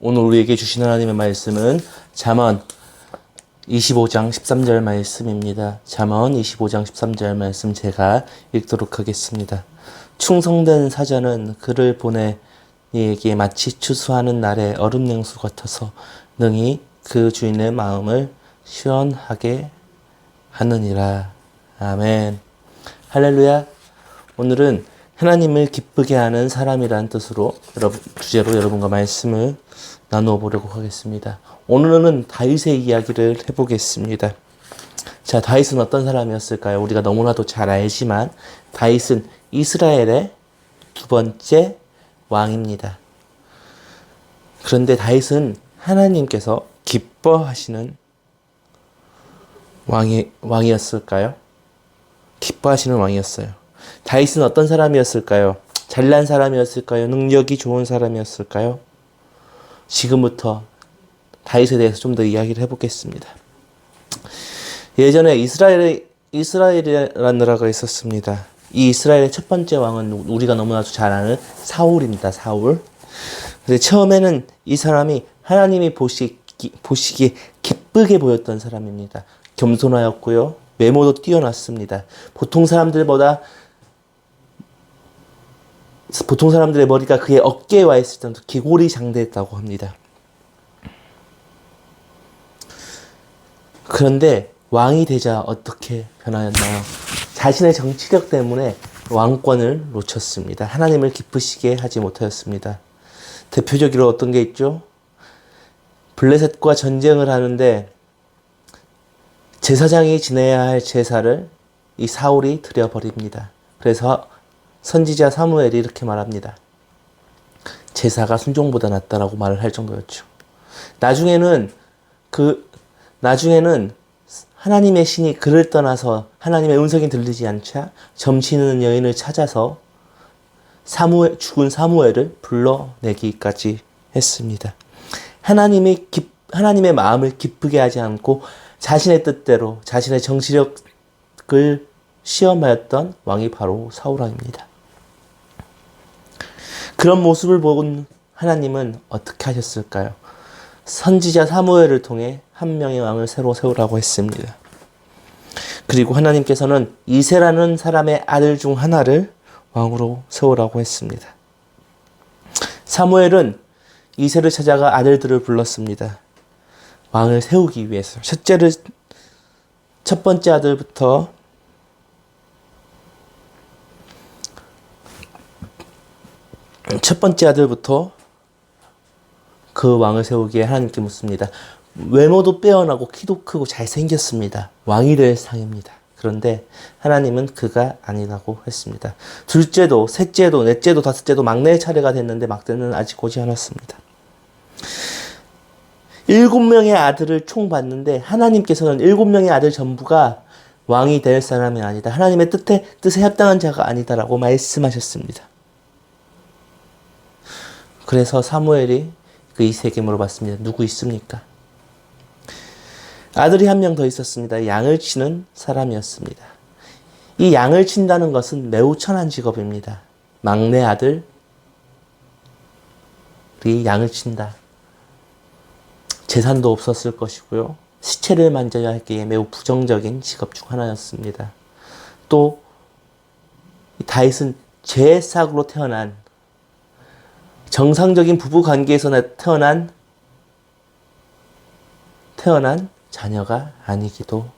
오늘 우리에게 주신 하나님의 말씀은 잠언 25장 13절 말씀입니다. 잠언 25장 13절 말씀 제가 읽도록 하겠습니다. 충성된 사자는 그를 보내 이에게 마치 추수하는 날의 얼음 냉수 같아서 능히 그 주인의 마음을 시원하게 하느니라. 아멘. 할렐루야. 오늘은 하나님을 기쁘게 하는 사람이라는 뜻으로 주제로 여러분과 말씀을 나누어 보려고 하겠습니다. 오늘은 다윗의 이야기를 해보겠습니다. 자, 다윗은 어떤 사람이었을까요? 우리가 너무나도 잘 알지만 다윗은 이스라엘의 두 번째 왕입니다. 그런데 다윗은 하나님께서 기뻐하시는 왕이었을까요? 기뻐하시는 왕이었어요. 다윗은 어떤 사람이었을까요? 잘난 사람이었을까요? 능력이 좋은 사람이었을까요? 지금부터 다윗에 대해서 좀 더 이야기를 해보겠습니다. 예전에 이스라엘이라는 나라가 있었습니다. 이 이스라엘의 첫 번째 왕은 우리가 너무나도 잘 아는 사울입니다. 사울. 근데 처음에는 이 사람이 하나님이 보시기에 기쁘게 보였던 사람입니다. 겸손하였고요. 외모도 뛰어났습니다. 보통 사람들의 머리가 그의 어깨에 와 있을 정도 기골이 장대했다고 합니다. 그런데 왕이 되자 어떻게 변하였나요? 자신의 정치력 때문에 왕권을 놓쳤습니다. 하나님을 기쁘시게 하지 못하였습니다. 대표적으로 어떤 게 있죠? 블레셋과 전쟁을 하는데 제사장이 지내야 할 제사를 이 사울이 드려버립니다. 그래서 선지자 사무엘이 이렇게 말합니다. 제사가 순종보다 낫다라고 말을 할 정도였죠. 나중에는 하나님의 신이 그를 떠나서 하나님의 음성이 들리지 않자 점치는 여인을 찾아서 죽은 사무엘을 불러내기까지 했습니다. 하나님의 마음을 기쁘게 하지 않고 자신의 뜻대로 자신의 정치력을 시험하였던 왕이 바로 사울왕입니다. 그런 모습을 본 하나님은 어떻게 하셨을까요? 선지자 사무엘을 통해 한 명의 왕을 새로 세우라고 했습니다. 그리고 하나님께서는 이새라는 사람의 아들 중 하나를 왕으로 세우라고 했습니다. 사무엘은 이새를 찾아가 아들들을 불렀습니다. 왕을 세우기 위해서. 첫 번째 아들부터 그 왕을 세우기에 하나님께 묻습니다. 외모도 빼어나고 키도 크고 잘생겼습니다. 왕이 될 상입니다. 그런데 하나님은 그가 아니라고 했습니다. 둘째도, 셋째도, 넷째도, 다섯째도 막내의 차례가 됐는데 막내는 아직 오지 않았습니다. 7명의 아들을 총 봤는데 하나님께서는 7명의 아들 전부가 왕이 될 사람이 아니다. 하나님의 뜻에 합당한 자가 아니다라고 말씀하셨습니다. 그래서 사무엘이 그 이새에게 물어봤습니다. 누구 있습니까? 아들이 한 명 더 있었습니다. 양을 치는 사람이었습니다. 이 양을 친다는 것은 매우 천한 직업입니다. 막내 아들이 양을 친다. 재산도 없었을 것이고요. 시체를 만져야 하기에 매우 부정적인 직업 중 하나였습니다. 또 다윗은 죄의 싹으로 태어난 정상적인 부부 관계에서 태어난 자녀가 아니기도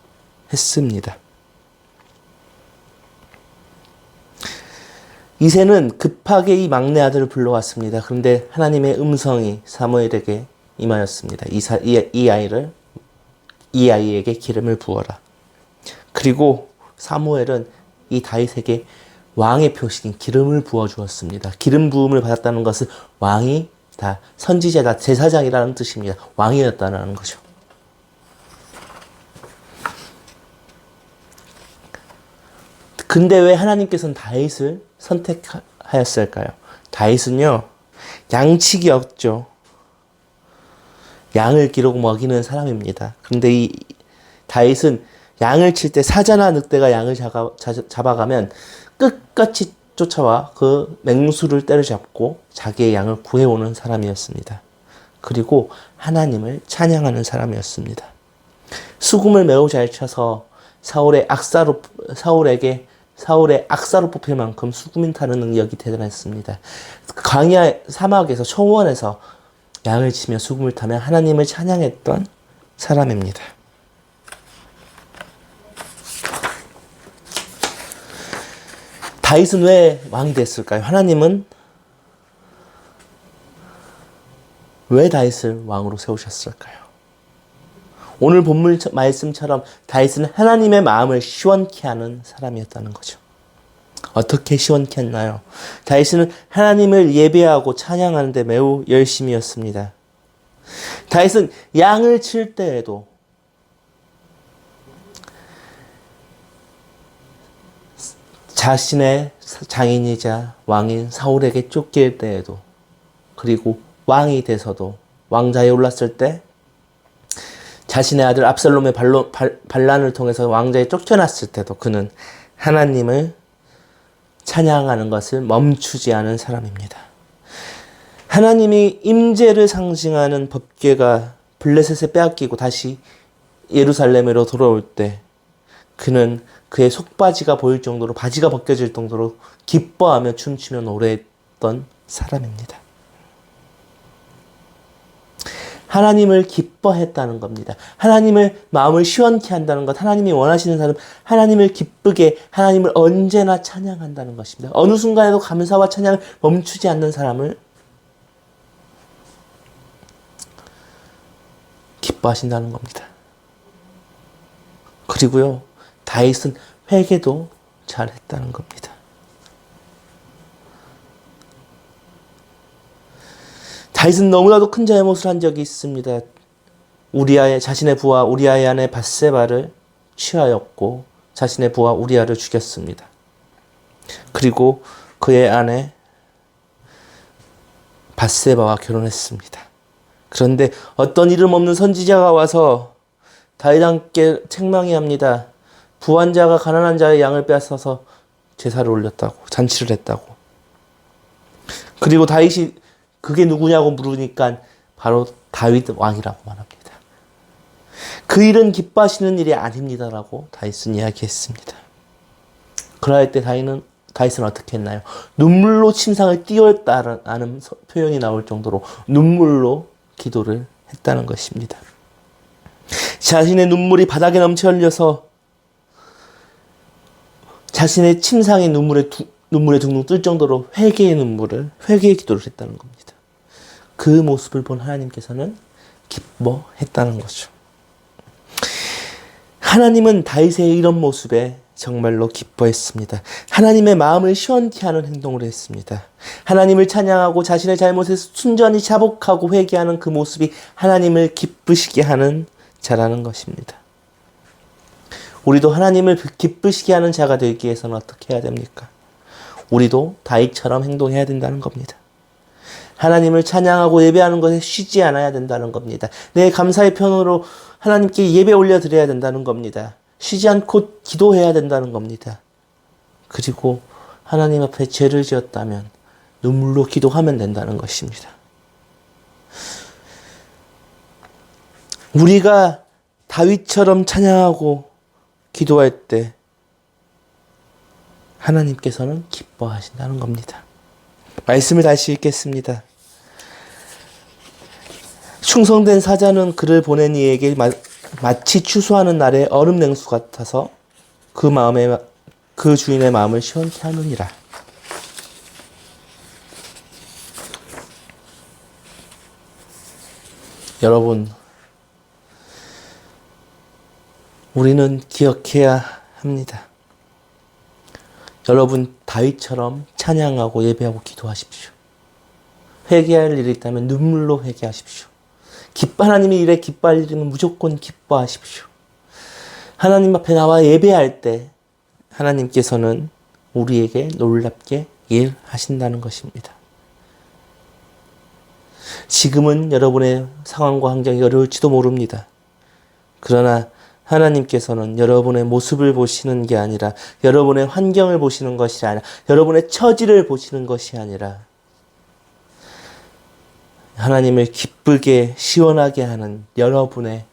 했습니다. 이새는 급하게 이 막내 아들을 불러왔습니다. 그런데 하나님의 음성이 사무엘에게 임하였습니다. 이 아이에게 기름을 부어라. 그리고 사무엘은 이 다윗에게 왕의 표식인 기름을 부어주었습니다. 기름 부음을 받았다는 것은 왕이 다 선지자가 제사장이라는 뜻입니다. 왕이었다는 거죠. 근데 왜 하나님께서는 다윗을 선택하였을까요? 다윗은요, 양치기였죠. 양을 기르고 먹이는 사람입니다. 그런데 이 다윗은 양을 칠 때 사자나 늑대가 양을 잡아가면 끝까지 쫓아와 그 맹수를 때려잡고 자기의 양을 구해오는 사람이었습니다. 그리고 하나님을 찬양하는 사람이었습니다. 수금을 매우 잘 쳐서 사울의 악사로 뽑힐 만큼 수금을 타는 능력이 대단했습니다. 광야 사막에서 초원에서 양을 치며 수금을 타며 하나님을 찬양했던 사람입니다. 다윗은 왜 왕이 됐을까요? 하나님은 왜 다윗을 왕으로 세우셨을까요? 오늘 본문 말씀처럼 다윗은 하나님의 마음을 시원케 하는 사람이었다는 거죠. 어떻게 시원케 했나요? 다윗은 하나님을 예배하고 찬양하는 데 매우 열심이었습니다. 다윗은 양을 칠 때에도 자신의 장인이자 왕인 사울에게 쫓길 때에도, 그리고 왕이 돼서도, 왕자에 올랐을 때 자신의 아들 압살롬의 반란을 통해서 왕자에 쫓겨났을 때도 그는 하나님을 찬양하는 것을 멈추지 않은 사람입니다. 하나님이 임재를 상징하는 법궤가 블레셋에 빼앗기고 다시 예루살렘으로 돌아올 때 그는 그의 속바지가 보일 정도로, 바지가 벗겨질 정도로 기뻐하며 춤추며 노래했던 사람입니다. 하나님을 기뻐했다는 겁니다. 하나님을 마음을 시원케 한다는 것, 하나님이 원하시는 사람, 하나님을 기쁘게, 하나님을 언제나 찬양한다는 것입니다. 어느 순간에도 감사와 찬양을 멈추지 않는 사람을 기뻐하신다는 겁니다. 그리고요, 다윗은 회개도 잘했다는 겁니다. 다윗은 너무나도 큰 잘못을 한 적이 있습니다. 자신의 부하 우리아의 아내 밧세바를 취하였고 자신의 부하 우리아를 죽였습니다. 그리고 그의 아내 밧세바와 결혼했습니다. 그런데 어떤 이름 없는 선지자가 와서 다윗에게 책망이 합니다. 부한 자가 가난한 자의 양을 빼앗아서 제사를 올렸다고, 잔치를 했다고. 그리고 다윗이 그게 누구냐고 물으니까 바로 다윗 왕이라고 말합니다. 그 일은 기뻐하시는 일이 아닙니다라고 다윗은 이야기했습니다. 그럴 때 다윗은 어떻게 했나요? 눈물로 침상을 띄웠다는 표현이 나올 정도로 눈물로 기도를 했다는 것입니다. 자신의 눈물이 바닥에 넘쳐 흘려서 자신의 침상의 눈물에 둥둥 뜰 정도로 회개의 기도를 했다는 겁니다. 그 모습을 본 하나님께서는 기뻐했다는 거죠. 하나님은 다윗의 이런 모습에 정말로 기뻐했습니다. 하나님의 마음을 시원케 하는 행동을 했습니다. 하나님을 찬양하고 자신의 잘못에서 순전히 자복하고 회개하는 그 모습이 하나님을 기쁘시게 하는 자라는 것입니다. 우리도 하나님을 기쁘시게 하는 자가 되기 위해서는 어떻게 해야 됩니까? 우리도 다윗처럼 행동해야 된다는 겁니다. 하나님을 찬양하고 예배하는 것에 쉬지 않아야 된다는 겁니다. 내 감사의 편으로 하나님께 예배 올려드려야 된다는 겁니다. 쉬지 않고 기도해야 된다는 겁니다. 그리고 하나님 앞에 죄를 지었다면 눈물로 기도하면 된다는 것입니다. 우리가 다윗처럼 찬양하고 기도할 때 하나님께서는 기뻐하신다는 겁니다. 말씀을 다시 읽겠습니다. 충성된 사자는 그를 보낸 이에게 마치 추수하는 날의 얼음 냉수 같아서 그 주인의 마음을 시원케 하느니라. 여러분, 우리는 기억해야 합니다. 여러분, 다윗처럼 찬양하고 예배하고 기도하십시오. 회개할 일이 있다면 눈물로 회개하십시오. 하나님이 일에 기뻐할 일이면 무조건 기뻐하십시오. 하나님 앞에 나와 예배할 때 하나님께서는 우리에게 놀랍게 일하신다는 것입니다. 지금은 여러분의 상황과 환경이 어려울지도 모릅니다. 그러나 하나님께서는 여러분의 모습을 보시는 게 아니라, 여러분의 환경을 보시는 것이 아니라, 여러분의 처지를 보시는 것이 아니라 하나님을 기쁘게 시원하게 하는 여러분의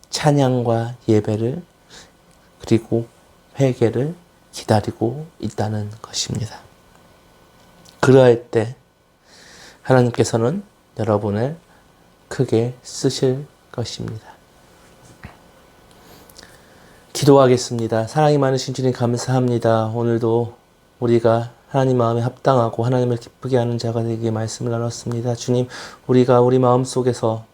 찬양과 예배를 그리고 회개를 기다리고 있다는 것입니다. 그러할 때 하나님께서는 여러분을 크게 쓰실 것입니다. 기도하겠습니다. 사랑이 많으신 주님 감사합니다. 오늘도 우리가 하나님 마음에 합당하고 하나님을 기쁘게 하는 자가 되기에 말씀을 나눴습니다. 주님, 우리가 우리 마음속에서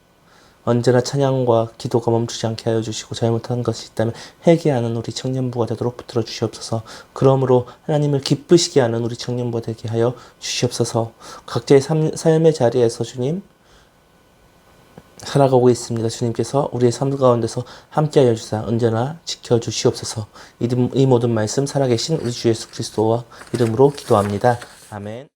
언제나 찬양과 기도가 멈추지 않게 하여 주시고 잘못한 것이 있다면 회개하는 우리 청년부가 되도록 붙들어 주시옵소서. 그러므로 하나님을 기쁘시게 하는 우리 청년부가 되게 하여 주시옵소서. 각자의 삶의 자리에서 주님 살아가고 있습니다. 주님께서 우리의 삶 가운데서 함께하여 주사 언제나 지켜주시옵소서. 이 모든 말씀 살아계신 우리 주 예수 그리스도와 이름으로 기도합니다. 아멘.